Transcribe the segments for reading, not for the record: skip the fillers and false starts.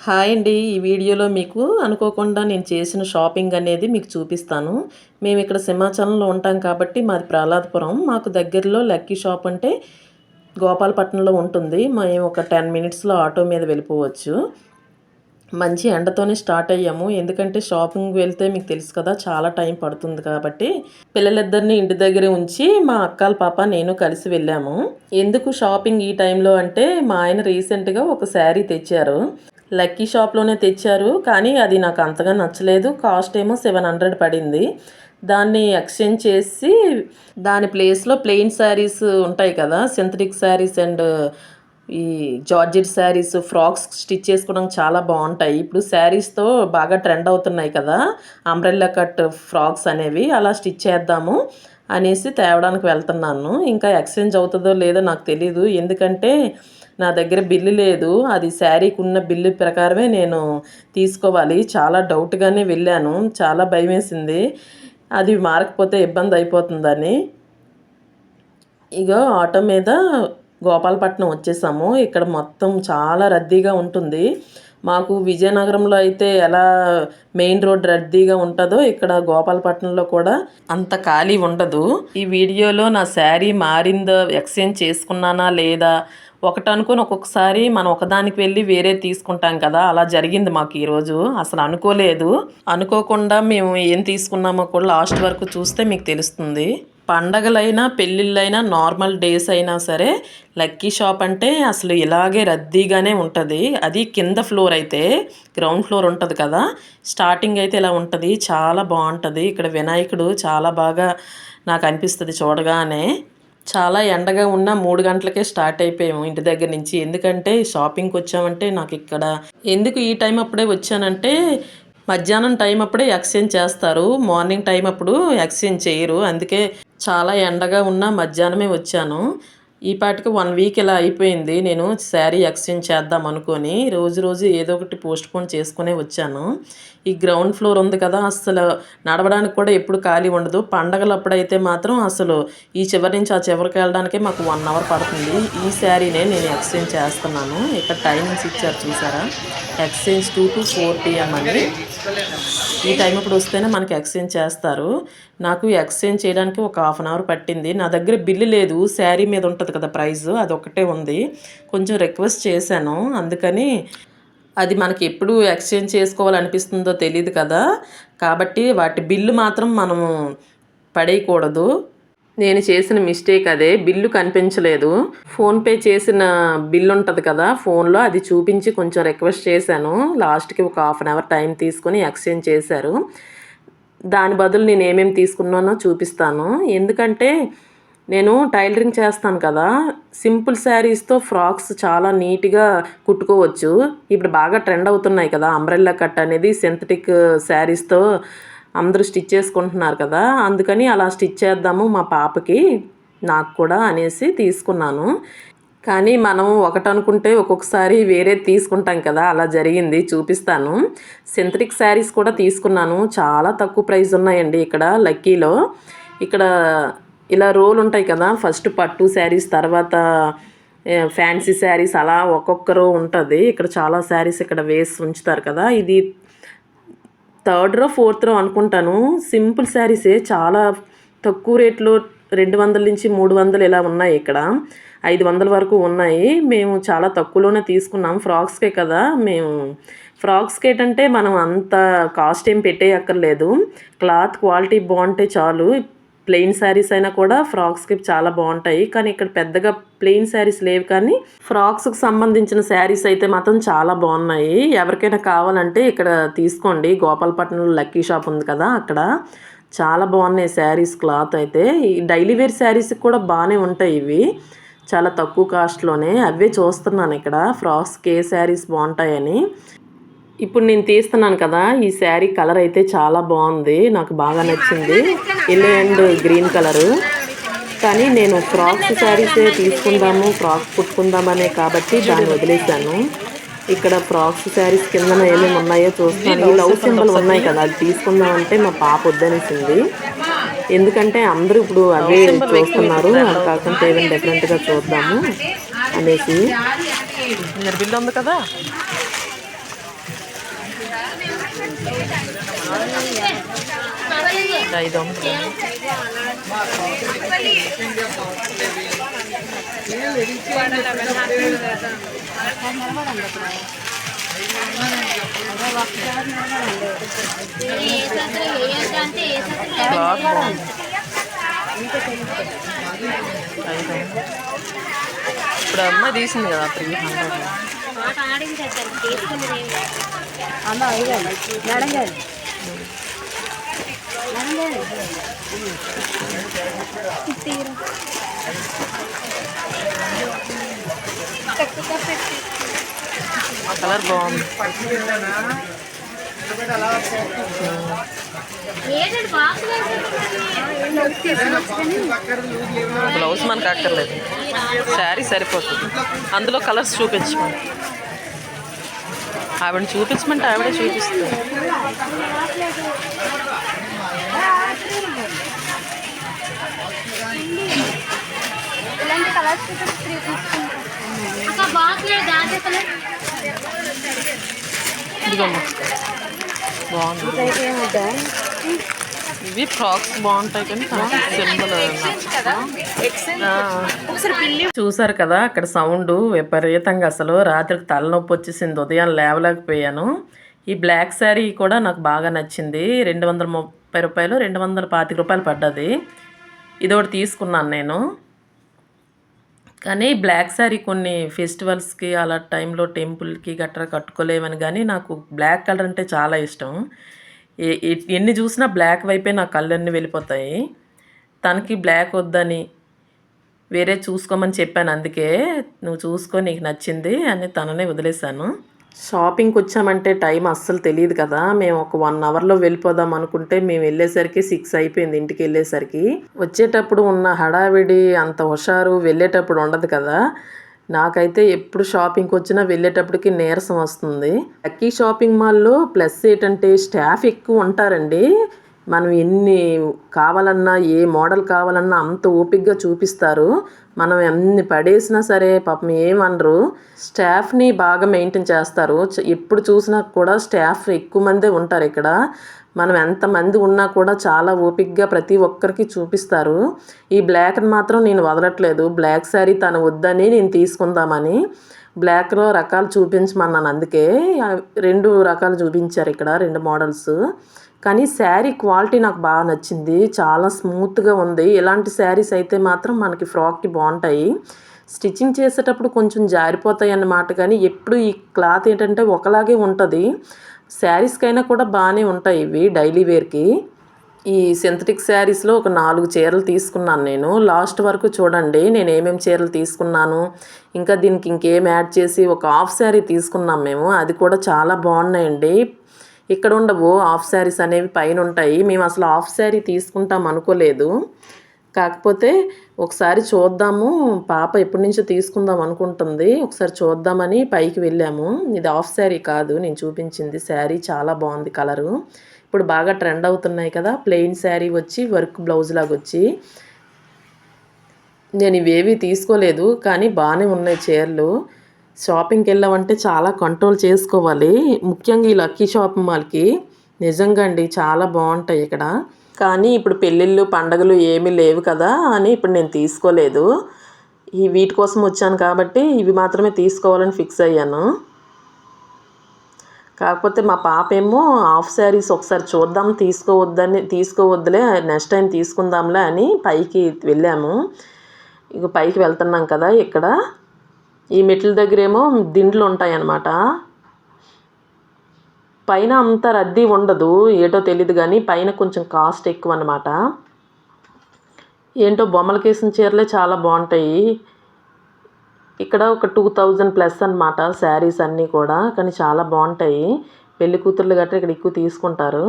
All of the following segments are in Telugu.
హాయ్ అండి. ఈ వీడియోలో మీకు అనుకోకుండా నేను చేసిన షాపింగ్ అనేది మీకు చూపిస్తాను. మేము ఇక్కడ సింహాచలంలో ఉంటాం కాబట్టి మాది ప్రహ్లాదపురం. మాకు దగ్గరలో లక్కీ షాప్ అంటే గోపాలపట్నంలో ఉంటుంది. మేము ఒక 10 మినిట్స్‌లో ఆటో మీద వెళ్ళిపోవచ్చు. మంచి ఎండతోనే స్టార్ట్ అయ్యాము. ఎందుకంటే షాపింగ్‌కి వెళ్తే మీకు తెలుసు కదా! చాలా టైం పడుతుంది కాబట్టి, పిల్లలిద్దరిని ఇంటి దగ్గరే ఉంచి మా అక్కాళ్ళ పాప, నేను కలిసి వెళ్ళాము. ఎందుకు షాపింగ్ ఈ టైంలో అంటే, మా ఆయన రీసెంట్‌గా ఒక శారీ తెచ్చారు. లక్కీ షాప్‌లోనే తెచ్చారు. కానీ అది నాకు అంతగా నచ్చలేదు. కాస్ట్ ఏమో 700 పడింది. దాన్ని ఎక్స్‌చేంజ్ చేసి దాని ప్లేస్‌లో ప్లెయిన్ శారీస్ ఉంటాయి కదా! సింథటిక్ శారీస్ అండ్ ఈ జార్జెట్ శారీస్, ఫ్రాక్స్ స్టిచ్ చేసుకోవడానికి చాలా బావుంటాయి. ఇప్పుడు శారీస్‌తో బాగా ట్రెండ్ అవుతున్నాయి కదా! అంబ్రెల్లా కట్ ఫ్రాక్స్ అనేవి. అలా స్టిచ్ చేద్దాము అనేసి తేవడానికి వెళ్తున్నాను. ఇంకా ఎక్స్‌చేంజ్ అవుతదో లేదో నాకు తెలీదు. ఎందుకంటే నా దగ్గర బిల్లు లేదు. అది శారీకున్న బిల్లు ప్రకారమే నేను తీసుకోవాలి. చాలా డౌట్‌గానే వెళ్ళాను. చాలా భయమేసింది. అది మారకపోతే ఇబ్బందయిపోతుందని. ఇగో ఆటో మీద గోపాలపట్నం వచ్చేసాము. ఇక్కడ మొత్తం చాలా రద్దీగా ఉంటుంది. మాకు విజయనగరంలో అయితే ఎలా మెయిన్ రోడ్ రద్దీగా ఉంటదో, ఇక్కడ గోపాలపట్నంలో కూడా అంత ఖాళీ ఉండదు. ఈ వీడియోలో నా శారీ మారిందో, ఎక్స్‌చేంజ్ చేసుకున్నానా లేదా, ఒకటనుకోని ఒక్కొక్కసారి మనం ఒకదానికి వెళ్ళి వేరేది తీసుకుంటాం కదా! అలా జరిగింది మాకు ఈరోజు. అసలు అనుకోలేదు. అనుకోకుండా మేము ఏం తీసుకున్నామో కూడా లాస్ట్ వరకు చూస్తే మీకు తెలుస్తుంది. పండగలైనా, పెళ్ళిళ్ళైనా, నార్మల్ డేస్ అయినా సరే లక్కీ షాప్ అంటే అసలు ఇలాగే రద్దీగానే ఉంటది. అది కింద ఫ్లోర్ అయితే, గ్రౌండ్ ఫ్లోర్ ఉంటది కదా! స్టార్టింగ్ అయితే ఇలా ఉంటది. చాలా బావుంటది. ఇక్కడ వినాయకుడు చాలా బాగా నాకనిపిస్తది చూడగానే. చాలా ఎండగా ఉన్న 3 గంటలకే స్టార్ట్ అయిపోయాము ఇంటి దగ్గర నుంచి. ఎందుకంటే షాపింగ్‌కి వచ్చామంటే నాకిక్కడ ఎందుకు ఈ టైం అప్పుడే వచ్చానంటే, మధ్యాహ్నం టైం అప్పుడే ఎక్స్‌చేంజ్ చేస్తారు. మార్నింగ్ టైం అప్పుడు ఎక్స్‌చేంజ్ చేయరు. అందుకే చాలా ఎండగా ఉన్నా మధ్యాహ్నమే వచ్చాను. ఈ పాటికి 1 వీక్ ఇలా అయిపోయింది. నేను శారీ ఎక్స్‌చేంజ్ చేద్దాం అనుకోని, రోజు రోజు ఏదో ఒకటి పోస్ట్‌పోన్ చేసుకునే వచ్చాను. ఈ గ్రౌండ్ ఫ్లోర్ ఉంది కదా! అస్సలు నడవడానికి కూడా ఎప్పుడు ఖాళీ ఉండదు. పండగలప్పుడైతే మాత్రం అసలు ఈ చివరి నుంచి ఆ చివరికి వెళ్ళడానికే మాకు 1 అవర్ పడుతుంది. ఈ శారీనే నేను ఎక్స్‌చేంజ్ చేస్తున్నాను. ఇక్కడ టైమింగ్స్ ఇచ్చారు చూసారా? ఎక్స్‌చేంజ్ 2-4 PM అని. ఈ టైం అప్పుడు వస్తేనే మనకి ఎక్స్‌చేంజ్ చేస్తారు. నాకు ఎక్స్‌చేంజ్ చేయడానికి ఒక హాఫ్ అన్ అవర్ పట్టింది. నా దగ్గర బిల్లు లేదు. శారీ మీద ఉంటది కదా ప్రైజు, అదొక్కటే ఉంది. కొంచెం రిక్వెస్ట్ చేశాను. అందుకని అది మనకి ఎప్పుడు ఎక్స్‌చేంజ్ చేసుకోవాలనిపిస్తుందో తెలీదు కదా! కాబట్టి వాటి బిల్లు మాత్రం మనము పడేయకూడదు. నేను చేసిన మిస్టేక్ అదే. బిల్లు కనిపించలేదు. ఫోన్‌పే చేసిన బిల్ ఉంటది కదా! ఫోన్‌లో అది చూపించి కొంచెం రిక్వెస్ట్ చేశాను. లాస్ట్‌కి ఒక హాఫ్ అన్ అవర్ టైం తీసుకొని ఎక్స్‌చేంజ్ చేశారు. దాని బదులు నేను ఏమేమి తీసుకున్నానో చూపిస్తాను. ఎందుకంటే నేను టైలరింగ్ చేస్తాను కదా! సింపుల్ శారీస్‌తో ఫ్రాక్స్ చాలా నీట్‌గా కుట్టుకోవచ్చు. ఇప్పుడు బాగా ట్రెండ్ అవుతున్నాయి కదా! అంబ్రెల్లా కట్ అనేది సింథటిక్ శారీస్‌తో అందరూ స్టిచ్ చేసుకుంటున్నారు కదా! అందుకని అలా స్టిచ్ చేద్దాము మా పాపకి, నాకు కూడా అనేసి తీసుకున్నాను. కానీ మనం ఒకటనుకుంటే ఒక్కొక్కసారి వేరేది తీసుకుంటాం కదా! అలా జరిగింది. చూపిస్తాను. సింథటిక్ శారీస్ కూడా తీసుకున్నాను. చాలా తక్కువ ప్రైస్ ఉన్నాయండి ఇక్కడ లక్కీలో. ఇక్కడ ఇలా రోలు ఉంటాయి కదా! ఫస్ట్ పట్టు శారీస్, తర్వాత ఫ్యాన్సీ శారీస్ అలా ఒక్కొక్క రో ఉంటది. ఇక్కడ చాలా శారీస్ ఇక్కడ వేసి ఉంచుతారు కదా! ఇది థర్డ్ రో, ఫోర్త్ రో అనుకుంటాను. సింపుల్ శారీసే చాలా తక్కువ రేట్‌లో 200-300 ఇలా ఉన్నాయి ఇక్కడ. 500 వరకు ఉన్నాయి. మేము చాలా తక్కువలోనే తీసుకున్నాం. ఫ్రాక్స్‌కే కదా! మేము ఫ్రాక్స్‌కేటంటే మనం అంత కాస్ట్ ఏం పెట్టేయక్కర్లేదు. క్లాత్ క్వాలిటీ బావుంటే చాలు. ప్లెయిన్ శారీస్ అయినా కూడా ఫ్రాక్స్‌కి చాలా బావుంటాయి. కానీ ఇక్కడ పెద్దగా ప్లెయిన్ శారీస్ లేవు కానీ, ఫ్రాక్స్‌కి సంబంధించిన శారీస్ అయితే మాత్రం చాలా బావున్నాయి. ఎవరికైనా కావాలంటే ఇక్కడ తీసుకోండి. గోపాలపట్నంలో లక్కీ షాప్ ఉంది కదా! అక్కడ చాలా బాగున్నాయి శారీస్ క్లాత్ అయితే. ఈ డైలీ వేర్ శారీస్‌కి కూడా బానే ఉంటాయి ఇవి. చాలా తక్కువ కాస్ట్‌లోనే. అవే చూస్తున్నాను ఇక్కడ ఫ్రాక్స్‌కి ఏ శారీస్ బావుంటాయని. ఇప్పుడు నేను తీస్తున్నాను కదా! ఈ శారీ కలర్ అయితే చాలా బావుంది. నాకు బాగా నచ్చింది. Yellow and green colour. కానీ నేను ఫ్రాక్స్ శారీసే తీసుకుందాము, ఫ్రాక్స్ కుట్టుకుందామనే కాబట్టి దాన్ని వదిలేశాను. ఇక్కడ ఫ్రాక్స్ శారీస్ కిందన ఏమేమి ఉన్నాయో చూస్తున్నాను. ఈ లవ్ సింబల్ ఉన్నాయి కదా! అది తీసుకుందామంటే మా పాప వద్దనేసింది. ఎందుకంటే అందరూ ఇప్పుడు అవే చూస్తున్నారు. అది కాకుండా ఏమైనా డిఫరెంట్‌గా చూద్దాము అనేసి. బిల్ ఉంది కదా. ఇప్పుడు అమ్మ తీసింది కదా 300 కలర్ బాగుంది. బ్లౌజ్ మనకు అక్కర్లేదు, శారీ సరిపోతుంది. అందులో కలర్స్ చూపించమని ఆవిడ చూపించమంటే ఆవిడే చూపిస్తుంది. బాగుంది. ఇవి ఫ్రాక్స్ బాగుంటాయి కానీ సింపుల్. చూసారు కదా అక్కడ సౌండ్ విపరీతంగా, అసలు రాత్రికి తలనొప్పి వచ్చేసింది, ఉదయం లేవలేకపోయాను. ఈ బ్లాక్ శారీ కూడా నాకు బాగా నచ్చింది. 230 రూపాయలు 225 రూపాయలు పడ్డది. ఇది ఒకటి తీసుకున్నాను నేను. కానీ బ్లాక్ శారీ కొన్ని ఫెస్టివల్స్కి అలా టైంలో టెంపుల్కి గట్రా కట్టుకోలేమని, కానీ నాకు బ్లాక్ కలర్ అంటే చాలా ఇష్టం. ఎన్ని చూసినా బ్లాక్ వైపే నా కళ్ళన్నీ వెళ్ళిపోతాయి. తనకి బ్లాక్ వద్దని వేరే చూసుకోమని చెప్పాను. అందుకే నువ్వు చూసుకో నీకు నచ్చింది అని తననే వదిలేశాను. షాపింగ్కి వచ్చామంటే టైం అస్సలు తెలియదు కదా. మేము ఒక 1 అవర్లో వెళ్ళిపోదాం అనుకుంటే మేము వెళ్ళేసరికి 6 అయిపోయింది. ఇంటికి వెళ్ళేసరికి వచ్చేటప్పుడు ఉన్న హడావిడి అంత హుషారు వెళ్ళేటప్పుడు ఉండదు కదా. నాకైతే ఎప్పుడు షాపింగ్కి వచ్చినా వెళ్ళేటప్పటికి నీరసం వస్తుంది. లక్కీ షాపింగ్ మాల్లో ప్లస్ ఏంటంటే స్టాఫ్ ఎక్కువ ఉంటారండి. మనం ఎన్ని కావాలన్నా ఏ మోడల్ కావాలన్నా అంత ఓపికగా చూపిస్తారు. మనం ఎన్ని పడేసినా సరే పాపం ఏమనరు. స్టాఫ్ని బాగా మెయింటైన్ చేస్తారు. ఎప్పుడు చూసినా కూడా స్టాఫ్ ఎక్కువ మందే ఉంటారు ఇక్కడ. మనం ఎంతమంది ఉన్నా కూడా చాలా ఓపికగా ప్రతి ఒక్కరికి చూపిస్తారు. ఈ బ్లాక్ని మాత్రం నేను వదలట్లేదు. బ్లాక్ శారీ తను వద్దని నేను తీసుకుందామని బ్లాక్లో రకాలు చూపించమన్నాను. అందుకే 2 రకాలు చూపించారు ఇక్కడ, 2 మోడల్స్. కానీ శారీ క్వాలిటీ నాకు బాగా నచ్చింది, చాలా స్మూత్గా ఉంది. ఇలాంటి శారీస్ అయితే మాత్రం మనకి ఫ్రాక్కి బాగుంటాయి. స్టిచ్చింగ్ చేసేటప్పుడు కొంచెం జారిపోతాయి అన్నమాట, కానీ ఎప్పుడు ఈ క్లాత్ ఏంటంటే ఒకలాగే ఉంటుంది. శారీస్కైనా కూడా బాగానే ఉంటాయి ఇవి డైలీ వేర్కి. ఈ సింథటిక్ శారీస్లో ఒక 4 చీరలు తీసుకున్నాను నేను. లాస్ట్ వరకు చూడండి నేను ఏమేమి చీరలు తీసుకున్నాను. ఇంకా దీనికి ఇంకేం యాడ్ చేసి ఒక హాఫ్ శారీ తీసుకున్నాం మేము. అది కూడా చాలా బాగున్నాయండి. ఇక్కడ ఉండవు హాఫ్ శారీస్ అనేవి, పైన ఉంటాయి. మేము అసలు హాఫ్ శారీ తీసుకుంటాం అనుకోలేదు. కాకపోతే ఒకసారి చూద్దాము, పాప ఎప్పటి నుంచో తీసుకుందాం అనుకుంటుంది, ఒకసారి చూద్దామని పైకి వెళ్ళాము. ఇది హాఫ్ శారీ కాదు నేను చూపించింది. శారీ చాలా బాగుంది కలరు. ఇప్పుడు బాగా ట్రెండ్ అవుతున్నాయి కదా ప్లెయిన్ శారీ వచ్చి వర్క్ బ్లౌజ్ లాగా వచ్చి. నేను ఇవేవి తీసుకోలేదు కానీ బాగానే ఉన్నాయి చీరలు. షాపింగ్కి వెళ్ళామంటే చాలా కంట్రోల్ చేసుకోవాలి, ముఖ్యంగా ఈ లక్కీ షాపింగ్ మాల్కి. నిజంగా అండి చాలా బాగుంటాయి ఇక్కడ. కానీ ఇప్పుడు పెళ్ళిళ్ళు పండగలు ఏమీ లేవు కదా అని ఇప్పుడు నేను తీసుకోలేదు. వీటి కోసం వచ్చాను కాబట్టి ఇవి మాత్రమే తీసుకోవాలని ఫిక్స్ అయ్యాను. కాకపోతే మా పాప ఏమో హాఫ్ శారీస్ ఒకసారి చూద్దాం, తీసుకోవద్దులే నెక్స్ట్ టైం తీసుకుందాంలే అని పైకి వెళ్ళాము. ఇక పైకి వెళ్తున్నాం కదా, ఇక్కడ ఈ మెట్ల దగ్గర ఏమో దిండ్లు ఉంటాయన్నమాట. పైన అంత రద్దీ ఉండదు, ఏటో తెలియదు కానీ పైన కొంచెం కాస్ట్ ఎక్కువ అన్నమాట. ఏంటో బొమ్మలకేసిన చీరలే చాలా బాగుంటాయి. ఇక్కడ ఒక 2000 ప్లస్ అన్నమాట శారీస్ అన్నీ కూడా, కానీ చాలా బాగుంటాయి. పెళ్లి కూతుర్లు గట్రా ఇక్కడ ఎక్కువ తీసుకుంటారు.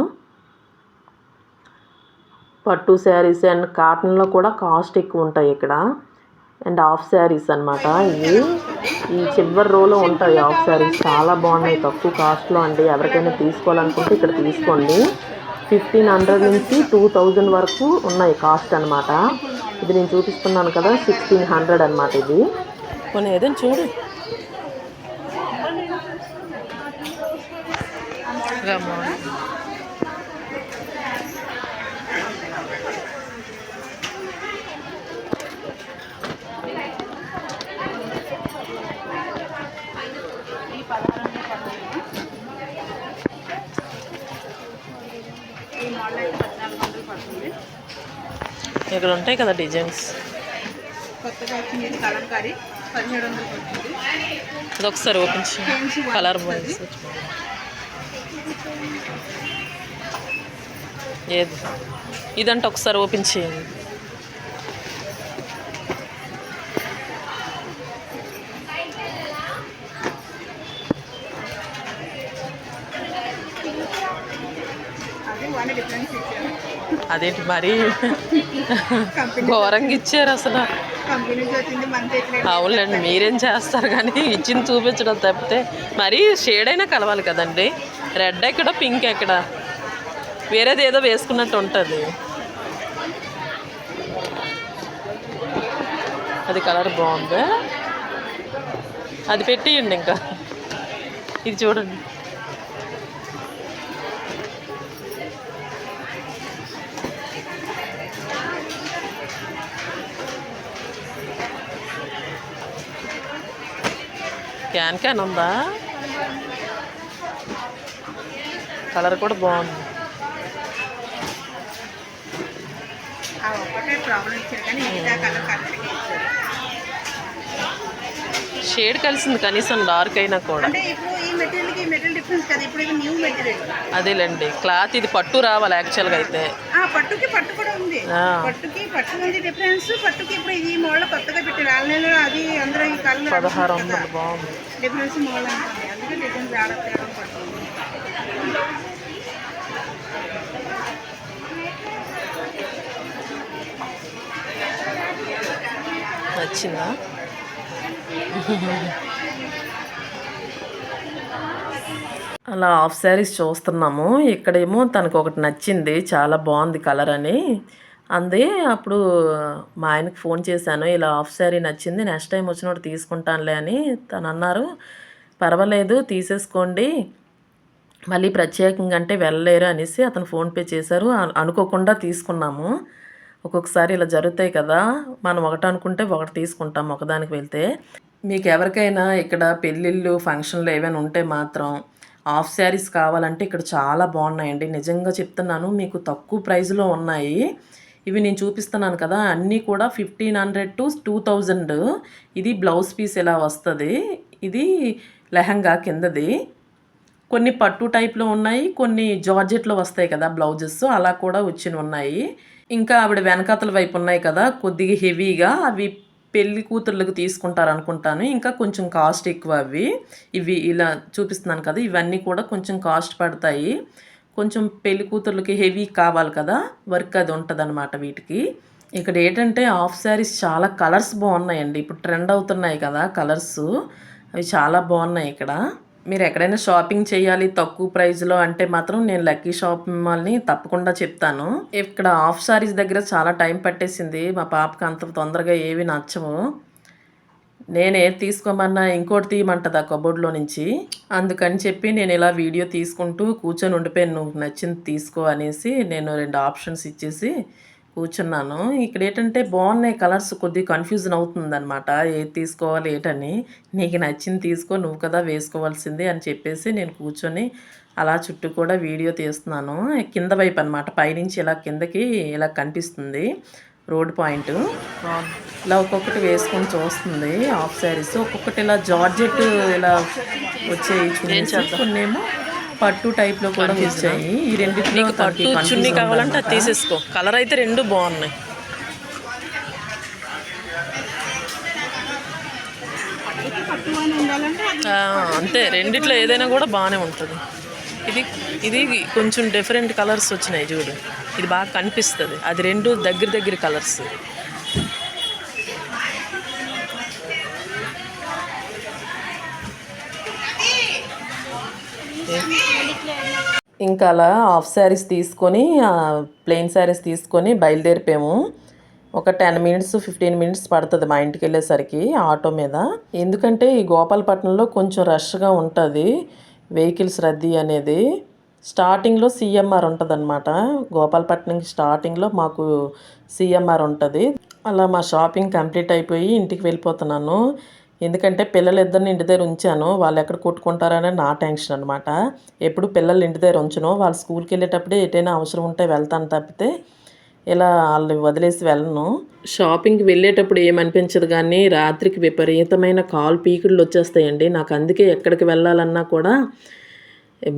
పట్టు శారీస్ అండ్ కాటన్లో కూడా కాస్ట్ ఎక్కువ ఉంటాయి ఇక్కడ. అండ్ హాఫ్ శారీస్ అన్నమాట ఇవి. ఈ చివరి రోలో ఉంటాయి హాఫ్ శారీస్, చాలా బాగున్నాయి, తక్కువ కాస్ట్లో అండి. ఎవరికైనా తీసుకోవాలనుకుంటే ఇక్కడ తీసుకోండి. 1500 నుంచి 2000 వరకు ఉన్నాయి కాస్ట్ అనమాట. ఇది నేను చూపిస్తున్నాను కదా 1600 అనమాట. ఇది కొన్ని ఏదైనా చూడు. చక్కగా బాగుంది. ఇక్కడ ఉంటాయి కదా డిజైన్స్. కొత్తగా వచ్చింది కలంకారీ 1700 పడుతుంది. అది ఒకసారి ఓపెన్ చేయండి. కలర్ బాగుంది. ఏది ఇదంటే ఒకసారి ఓపెన్ చేయండి. అదేంటి మరి ఘోరంగా ఇచ్చారు అసలు. అవునులేండి, మీరేం చేస్తారు కానీ ఇచ్చింది చూపించడం తప్పితే మరీ షేడ్ అయినా కలవాలి కదండి. రెడ్ ఎక్కడ, పింక్ ఎక్కడ, వేరేది ఏదో వేసుకున్నట్టు ఉంటుంది. అది కలర్ బాగుంది, అది పెట్టియండి. ఇంకా ఇది చూడండి. క్యాన్ ఉందా? కలర్ కూడా బాగుంది. షేడ్ కలిసింది కనీసం డార్క్ అయినా కూడా. అదేలేండి, క్లాత్ ఇది పట్టు రావాలి యాక్చువల్గా అయితే. పట్టుకి పట్టు కూడా ఉంది, పట్టుకి పట్టు ఉంది డిఫరెన్స్. పట్టుకి ఇప్పుడు ఈ మోడల్ కొత్తగా పెట్టారు ఆన్లైన్లో, అది అందరూ ఈ కలర్ 1600 బాగుంది డిఫరెన్స్ మోడల్ ఉంటుంది. అందుకే డిజైన్స్ తేడా పడుతుంది. నచ్చిందా? అలా హాఫ్ శారీస్ చూస్తున్నాము. ఇక్కడేమో తనకు ఒకటి నచ్చింది, చాలా బాగుంది కలర్ అని అంది. అప్పుడు మా ఆయనకు ఫోన్ చేశాను, ఇలా హాఫ్ శారీ నచ్చింది, నెక్స్ట్ టైం వచ్చినప్పుడు తీసుకుంటానులే అని తను అన్నారు. పర్వాలేదు తీసేసుకోండి, మళ్ళీ ప్రత్యేకంగా అంటే వెళ్ళలేరు అనేసి అతను ఫోన్పే చేశారు. అనుకోకుండా తీసుకున్నాము. ఒక్కొక్కసారి ఇలా జరుగుతాయి కదా, మనం ఒకటి అనుకుంటే ఒకటి తీసుకుంటాం ఒకదానికి వెళ్తే. మీకు ఎవరికైనా ఇక్కడ పెళ్ళిళ్ళు ఫంక్షన్లు ఏవైనా ఉంటే మాత్రం హాఫ్ శారీస్ కావాలంటే ఇక్కడ చాలా బాగున్నాయండి, నిజంగా చెప్తున్నాను. మీకు తక్కువ ప్రైస్లో ఉన్నాయి. ఇవి నేను చూపిస్తున్నాను కదా, అన్నీ కూడా 1500 to 2000. ఇది బ్లౌజ్ పీస్ ఇలా వస్తుంది, ఇది లెహంగా కిందది. కొన్ని పట్టు టైప్లో ఉన్నాయి, కొన్ని జార్జెట్లో వస్తాయి కదా బ్లౌజెస్, అలా కూడా వచ్చినవి ఉన్నాయి. ఇంకా ఆవిడ వెనకాతల వైపు ఉన్నాయి కదా కొద్దిగా హెవీగా, అవి పెళ్లి కూతుర్లకు తీసుకుంటారు అనుకుంటాను. ఇంకా కొంచెం కాస్ట్ ఎక్కువ ఇవి ఇలా చూపిస్తున్నాను కదా, ఇవన్నీ కూడా కొంచెం కాస్ట్ పడతాయి. కొంచెం పెళ్లి కూతుర్లకి హెవీ కావాలి కదా, వర్క్ అది ఉంటుంది అన్నమాట వీటికి. ఇక్కడ ఏంటంటే హాఫ్ శారీస్ చాలా కలర్స్ బాగున్నాయండి, ఇప్పుడు ట్రెండ్ అవుతున్నాయి కదా కలర్స్, అవి చాలా బాగున్నాయి ఇక్కడ. మీరు ఎక్కడైనా షాపింగ్ చేయాలి తక్కువ ప్రైస్లో అంటే మాత్రం నేను లక్కీ షాపింగ్ మాల్ని తప్పకుండా చెప్తాను. ఇక్కడ హాఫ్ శారీస్ దగ్గర చాలా టైం పట్టేసింది, మా పాపకి అంత తొందరగా ఏవి నచ్చవు. నేను ఏది తీసుకోమన్నా ఇంకోటి తీయమంటుంది ఆ కబోర్డ్లో నుంచి. అందుకని చెప్పి నేను ఇలా వీడియో తీసుకుంటూ కూర్చొని ఉండిపోయాను, నువ్వు నచ్చింది తీసుకో అనేసి నేను 2 ఆప్షన్స్ ఇచ్చేసి కూర్చున్నాను. ఇక్కడ ఏంటంటే బాగున్నాయి కలర్స్, కొద్దిగా కన్ఫ్యూజన్ అవుతుందన్నమాట ఏది తీసుకోవాలి ఏంటని. నీకు నచ్చింది తీసుకో, నువ్వు కదా వేసుకోవాల్సింది అని చెప్పేసి నేను కూర్చొని అలా చుట్టూ కూడా వీడియో తీస్తున్నాను. కింద వైపు అనమాట, పైనుంచి ఇలా కిందకి ఇలా కనిపిస్తుంది రోడ్ పాయింట్. ఇలా ఒక్కొక్కటి వేసుకొని చూస్తుంది హాఫ్ శారీస్. ఒక్కొక్కటి ఇలా జార్జెట్ ఇలా వచ్చాయి, కొన్నేమో పట్టు టైప్లో కూడా వచ్చాయి. ఈ రెండింటిలో పట్టు చున్నీ కావాలంటే అది తీసేసుకో, కలర్ అయితే రెండు బాగున్నాయి. అంతే, రెండిట్లో ఏదైనా కూడా బాగానే ఉంటుంది. ఇది ఇది కొంచెం డిఫరెంట్ కలర్స్ వచ్చినాయి చూడు, ఇది బాగా కనిపిస్తుంది. అది రెండు దగ్గర దగ్గర కలర్స్. ఇంకా అలా హాఫ్ శారీస్ తీసుకొని ప్లెయిన్ శారీస్ తీసుకొని బయలుదేరిపోయాము. ఒక 10 minutes 15 minutes పడుతుంది మా ఇంటికి వెళ్ళేసరికి ఆటో మీద. ఎందుకంటే ఈ గోపాలపట్నంలో కొంచెం రష్గా ఉంటుంది, వెహికల్స్ రద్దీ అనేది. స్టార్టింగ్లో సిఎంఆర్ ఉంటుందన్నమాట. గోపాలపట్నంకి స్టార్టింగ్లో మాకు సిఎంఆర్ ఉంటుంది. అలా మా షాపింగ్ కంప్లీట్ అయిపోయి ఇంటికి వెళ్ళిపోతున్నాను. ఎందుకంటే పిల్లలిద్దరిని ఇంటి దగ్గర ఉంచాను. వాళ్ళు ఎక్కడ కొట్టుకుంటారని నా టెన్షన్ అనమాట. ఎప్పుడు పిల్లలు ఇంటి దగ్గర ఉంచను. వాళ్ళు స్కూల్కి వెళ్ళేటప్పుడే ఎటైనా అవసరం ఉంటే వెళ్తాను తప్పితే ఇలా వాళ్ళు వదిలేసి వెళ్ళను. షాపింగ్కి వెళ్ళేటప్పుడు ఏమనిపించదు కానీ రాత్రికి విపరీతమైన కాలు పీకుళ్ళు వచ్చేస్తాయండి. నాకు అందుకే ఎక్కడికి వెళ్ళాలన్నా కూడా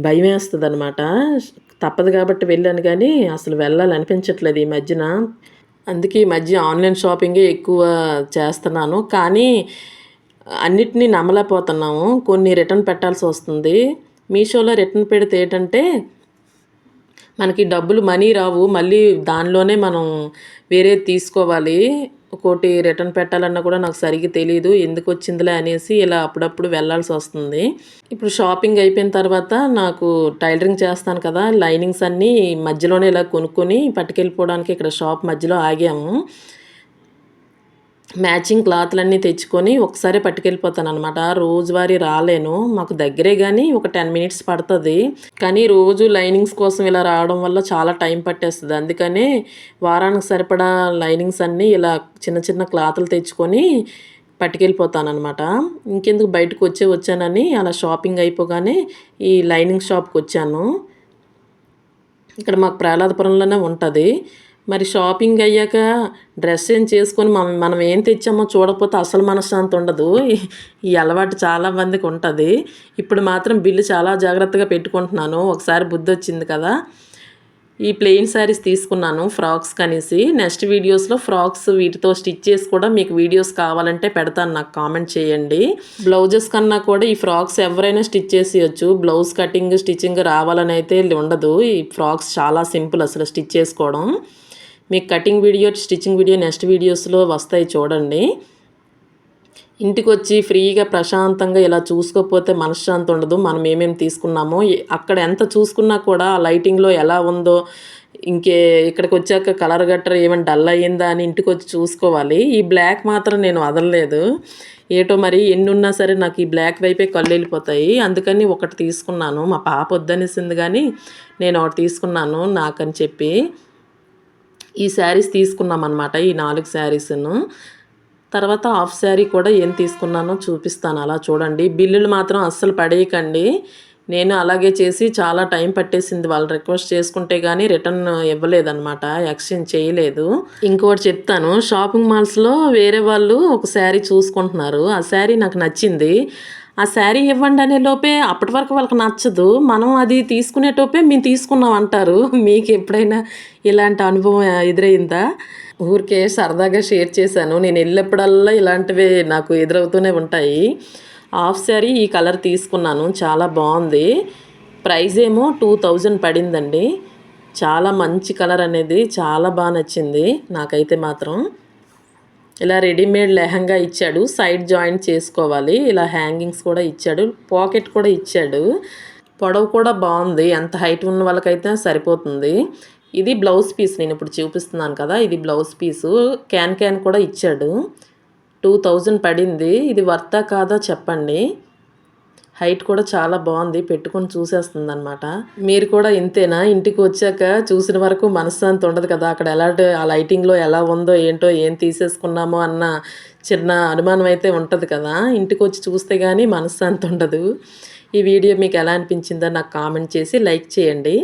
భయం వేస్తుంది అనమాట. తప్పదు కాబట్టి వెళ్ళాను కానీ అసలు వెళ్ళాలనిపించట్లేదు ఈ మధ్యన. అందుకే ఈ మధ్య ఆన్లైన్ షాపింగే ఎక్కువ చేస్తున్నాను. కానీ అన్నిటినీ నమ్మలేకపోతున్నాము. కొన్ని రిటర్న్ పెట్టాల్సి వస్తుంది. మీషోలో రిటర్న్ పెడితే ఏంటంటే మనకి డబ్బులు మనీ రావు. మళ్ళీ దానిలోనే మనం వేరేది తీసుకోవాలి. ఒకటి రిటర్న్ పెట్టాలన్నా కూడా నాకు సరిగ్గా తెలియదు. ఎందుకు వచ్చిందిలే అనేసి ఇలా అప్పుడప్పుడు వెళ్ళాల్సి వస్తుంది. ఇప్పుడు షాపింగ్ అయిపోయిన తర్వాత నాకు టైలరింగ్ చేస్తాను కదా, లైనింగ్స్ అన్నీ మధ్యలోనే ఇలా కొనుక్కొని పట్టుకెళ్ళిపోవడానికి ఇక్కడ షాప్ మధ్యలో ఆగాము. మ్యాచింగ్ క్లాత్లన్నీ తెచ్చుకొని ఒకసారి పట్టుకెళ్ళిపోతాను అనమాట. రోజువారీ రాలేను. మాకు దగ్గరే కానీ ఒక 10 మినిట్స్ పడుతుంది. కానీ రోజు లైనింగ్స్ కోసం ఇలా రావడం వల్ల చాలా టైం పట్టేస్తుంది. అందుకనే వారానికి సరిపడా లైనింగ్స్ అన్నీ ఇలా చిన్న చిన్న క్లాతులు తెచ్చుకొని పట్టుకెళ్ళిపోతాను అనమాట. ఇంకెందుకు బయటకు వచ్చానని అలా షాపింగ్ అయిపోగానే ఈ లైనింగ్ షాప్కి వచ్చాను. ఇక్కడ మాకు ప్రహ్లాదపురంలోనే ఉంటుంది. మరి షాపింగ్ అయ్యాక డ్రెస్ ఏం చేసుకొని మనం ఏం తెచ్చామో చూడకపోతే అసలు మనశ్శాంతి ఉండదు. ఈ అలవాటు చాలా మందికి ఉంటుంది. ఇప్పుడు మాత్రం బిల్లు చాలా జాగ్రత్తగా పెట్టుకుంటున్నాను. ఒకసారి బుద్ధి వచ్చింది కదా. ఈ ప్లెయిన్ శారీస్ తీసుకున్నాను ఫ్రాక్స్ కనేసి. నెక్స్ట్ వీడియోస్లో ఫ్రాక్స్ వీటితో స్టిచ్ చేసి కూడా మీకు వీడియోస్ కావాలంటే పెడతాను, నాకు కామెంట్ చేయండి. బ్లౌజెస్ కన్నా కూడా ఈ ఫ్రాక్స్ ఎవరైనా స్టిచ్ చేసేయచ్చు. బ్లౌజ్ కటింగ్ స్టిచ్చింగ్ రావాలని అయితే ఉండదు. ఈ ఫ్రాక్స్ చాలా సింపుల్ అసలు స్టిచ్ చేసుకోవడం. మీకు cutting video stitching video next వీడియోస్లో వస్తాయి చూడండి. ఇంటికి వచ్చి ఫ్రీగా ప్రశాంతంగా ఇలా చూసుకోకపోతే మనశ్శాంతి ఉండదు. మనం ఏమేమి తీసుకున్నామో అక్కడ ఎంత చూసుకున్నా కూడా ఆ లైటింగ్లో ఎలా ఉందో, ఇక్కడికి వచ్చాక కలర్ గట్ర ఏమైనా డల్ అయ్యిందా అని ఇంటికి వచ్చి చూసుకోవాలి. ఈ బ్లాక్ మాత్రం నేను వదలలేదు. ఏటో మరి ఎన్ని ఉన్నా సరే నాకు ఈ బ్లాక్ వైపే కళ్ళు వెళ్ళిపోతాయి. అందుకని ఒకటి తీసుకున్నాను. మా పాప వద్దనేసింది కానీ నేను ఒకటి తీసుకున్నాను నాకని చెప్పి. ఈ శారీస్ తీసుకున్నాం అనమాట, ఈ 4 శారీస్ను. తర్వాత హాఫ్ శారీ కూడా ఏం తీసుకున్నానో చూపిస్తాను, అలా చూడండి. బిల్లులు మాత్రం అస్సలు పడేయకండి. నేను అలాగే చేసి చాలా టైం పట్టేసింది. వాళ్ళు రిక్వెస్ట్ చేసుకుంటే కానీ రిటర్న్ ఇవ్వలేదన్నమాట, ఎక్స్చేంజ్ చేయలేదు. ఇంకోటి చెప్తాను, షాపింగ్ మాల్స్లో వేరే వాళ్ళు ఒక శారీ చూసుకుంటున్నారు. ఆ శారీ నాకు నచ్చింది. ఆ శారీ ఇవ్వండి అనే లోపే అప్పటి వరకు వాళ్ళకి నచ్చదు. మనం అది తీసుకునేటోపే మేము తీసుకున్నాం అంటారు. మీకు ఎప్పుడైనా ఇలాంటి అనుభవం ఎదురైందా? ఊరికే సరదాగా షేర్ చేశాను. నేను వెళ్ళినప్పుడల్లా ఇలాంటివే నాకు ఎదురవుతూనే ఉంటాయి. హాఫ్ శారీ ఈ కలర్ తీసుకున్నాను, చాలా బాగుంది. ప్రైస్ ఏమో 2000 పడిందండి. చాలా మంచి కలర్ అనేది, చాలా బాగా నచ్చింది నాకైతే మాత్రం. ఇలా రెడీమేడ్ లెహంగా ఇచ్చాడు, సైడ్ జాయింట్ చేసుకోవాలి. ఇలా హ్యాంగింగ్స్ కూడా ఇచ్చాడు, పాకెట్ కూడా ఇచ్చాడు. పొడవు కూడా బాగుంది, ఎంత హైట్ ఉన్న వాళ్ళకైతే సరిపోతుంది. ఇది బ్లౌజ్ పీస్, నేను ఇప్పుడు చూపిస్తున్నాను కదా, ఇది బ్లౌజ్ పీసు. క్యాన్ కూడా ఇచ్చాడు. 2000 పడింది. ఇది వర్తా కాదా చెప్పండి. హైట్ కూడా చాలా బాగుంది, పెట్టుకొని చూసేస్తుంది అనమాట. మీరు కూడా ఇంతేనా? ఇంటికి వచ్చాక చూసిన వరకు మనశ్శాంతి ఉండదు కదా. అక్కడ ఆ లైటింగ్లో ఎలా ఉందో ఏంటో, ఏం తీసేసుకున్నామో అన్న చిన్న అనుమానం అయితే ఉంటుంది కదా. ఇంటికి వచ్చి చూస్తే కానీ మనశ్శాంతి ఉండదు. ఈ వీడియో మీకు ఎలా అనిపించిందో నాకు కామెంట్ చేసి లైక్ చేయండి.